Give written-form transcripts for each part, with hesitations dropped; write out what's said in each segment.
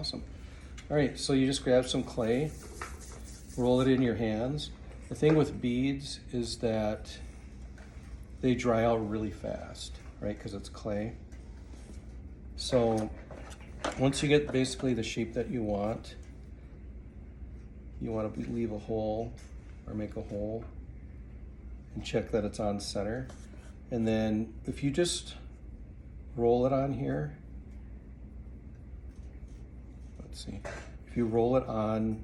awesome. All right, so you just grab some clay, roll it in your hands. The thing with beads is that they dry out really fast, right? Because it's clay. So once you get basically the shape that you want to leave a hole or make a hole and check that it's on center. And then if you just roll it on here, let's see, if you roll it on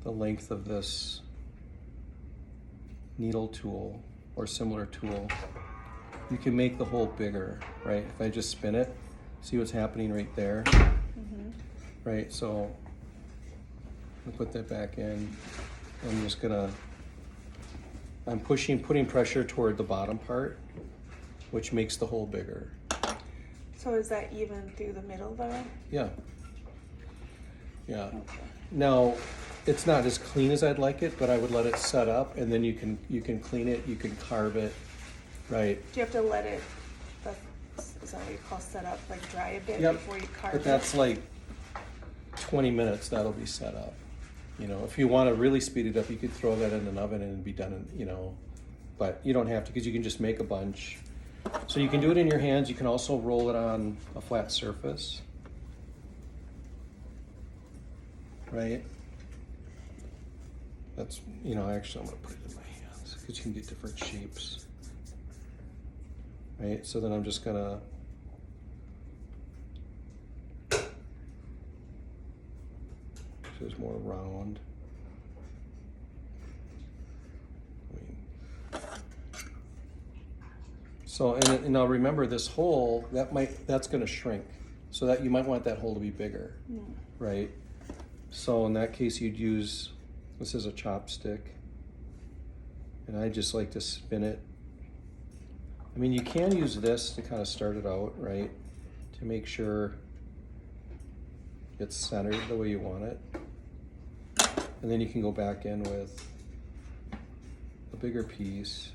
the length of this needle tool or similar tool, you can make the hole bigger, right? If I just spin it, see what's happening right there? Mm-hmm. Right, so I'll put that back in. I'm putting pressure toward the bottom part, which makes the hole bigger. So is that even through the middle though? Yeah. Yeah. Okay. Now, it's not as clean as I'd like it, but I would let it set up, and then you can clean it, you can carve it, right? Do you have to let it, is that what you call set up, like dry a bit Yep. before you carve But that's it? like 20 minutes, that'll be set up. You know, if you want to really speed it up, you could throw that in an oven and it'd be done in, you know, but you don't have to, because you can just make a bunch. So you can do it in your hands. You can also roll it on a flat surface, right? That's, you know, actually I'm gonna put it in my hands because you can get different shapes, right? So then I'm just gonna is more round. So, and now remember this hole, that's gonna shrink. So that you might want that hole to be bigger, right? So in that case you'd use, this is a chopstick. And I just like to spin it. I mean, you can use this to kind of start it out, right? To make sure it's centered the way you want it. And then you can go back in with a bigger piece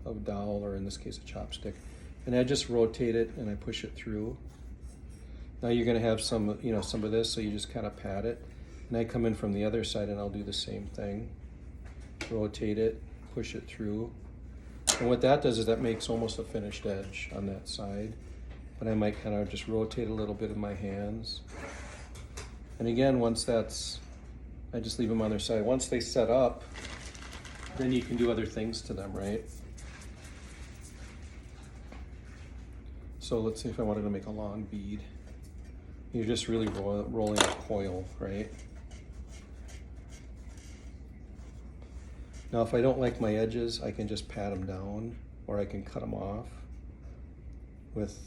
of dowel, or in this case a chopstick. And I just rotate it and I push it through. Now you're gonna have some, you know, some of this, so you just kind of pat it. And I come in from the other side and I'll do the same thing. Rotate it, push it through. And what that does is that makes almost a finished edge on that side. But I might kind of just rotate a little bit in my hands. And again, once that's, I just leave them on their side. Once they set up, then you can do other things to them, right? So let's say if I wanted to make a long bead, you're just really rolling a coil, right? Now if I don't like my edges, I can just pat them down, or I can cut them off with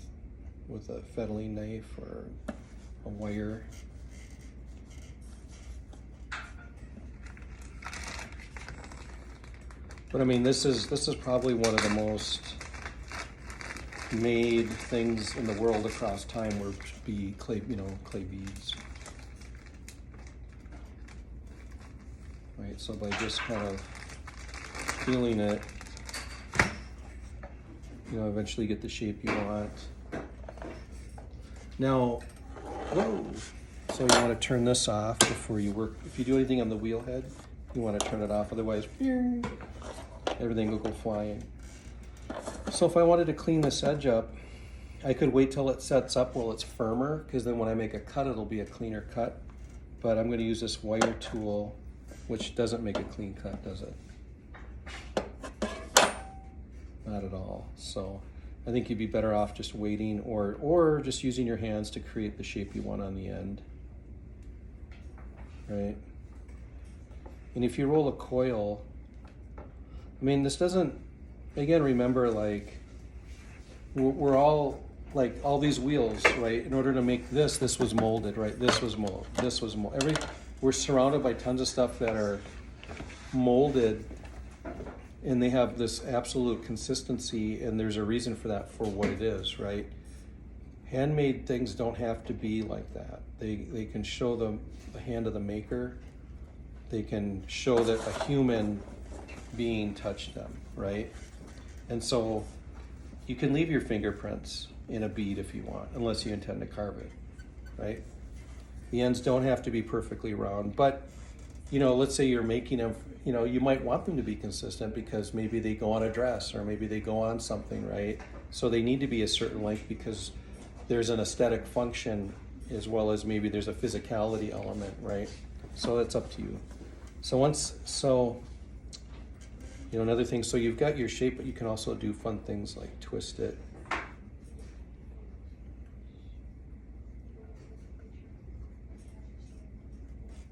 a fettling knife or a wire. But I mean, this is probably one of the most made things in the world across time would be clay, you know, clay beads. Right, so by just kind of feeling it, you know, eventually get the shape you want. Now, whoa, so you want to turn this off before you work. If you do anything on the wheel head, you want to turn it off, otherwise everything will go flying. So if I wanted to clean this edge up, I could wait till it sets up while it's firmer, because then when I make a cut, it'll be a cleaner cut. But I'm going to use this wire tool, which doesn't make a clean cut, does it? Not at all. So I think you'd be better off just waiting, or just using your hands to create the shape you want on the end, right? And if you roll a coil, I mean, this doesn't, again, remember, like, we're all, like, all these wheels, right? In order to make this was molded, right? This was molded. We're surrounded by tons of stuff that are molded, and they have this absolute consistency, and there's a reason for that, for what it is, right? Handmade things don't have to be like that. They can show the hand of the maker. They can show that a human being touched them, right? And so you can leave your fingerprints in a bead if you want, unless you intend to carve it, right? The ends don't have to be perfectly round, but you know, let's say you're making them, you know, you might want them to be consistent because maybe they go on a dress or maybe they go on something, right? So they need to be a certain length because there's an aesthetic function as well as maybe there's a physicality element, right? So that's up to you. So you know, another thing, so you've got your shape, but you can also do fun things like twist it.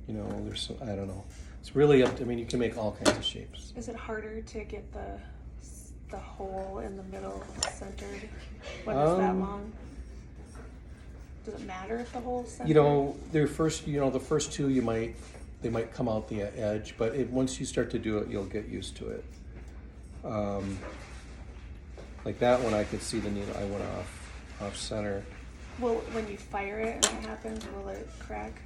You know, there's some, I don't know. It's really up to, I mean, you can make all kinds of shapes. Is it harder to get the hole in the middle centered when it's that long? Does it matter if the hole's centered? You know, the first two they might come out the edge, but once you start to do it, you'll get used to it. Like that one, I could see the needle. I went off center. Well, when you fire it and that happens, will it crack?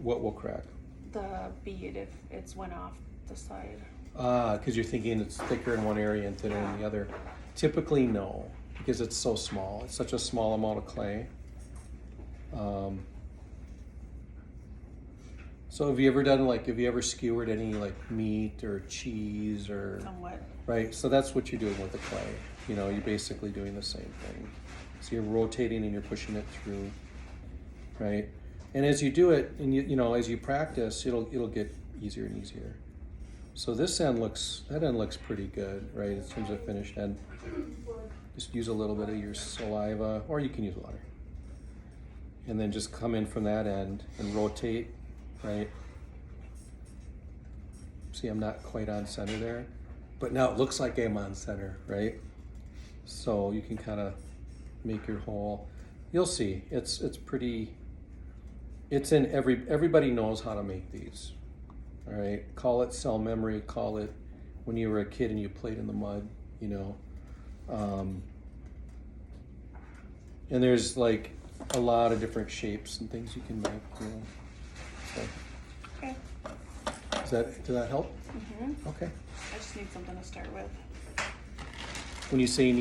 What will crack? The bead if it's went off the side. Because you're thinking it's thicker in one area and thinner in the other. Typically, no, because it's so small. It's such a small amount of clay. So have you ever skewered any like meat or cheese or? Somewhat. Right, so that's what you're doing with the clay. You know, you're basically doing the same thing. So you're rotating and you're pushing it through, right? And as you do it, and you know, as you practice, it'll get easier and easier. So that end looks pretty good, right? In terms of finished end. Just use a little bit of your saliva, or you can use water. And then just come in from that end and rotate, right? See, I'm not quite on center there, but now it looks like I'm on center, right? So you can kind of make your hole. You'll see, it's pretty. It's in everybody knows how to make these. All right, call it cell memory, call it when you were a kid and you played in the mud, you know. And there's like a lot of different shapes and things you can make, you know. So, Okay. does that help? Mm-hmm. Okay. I just need something to start with. When you say you need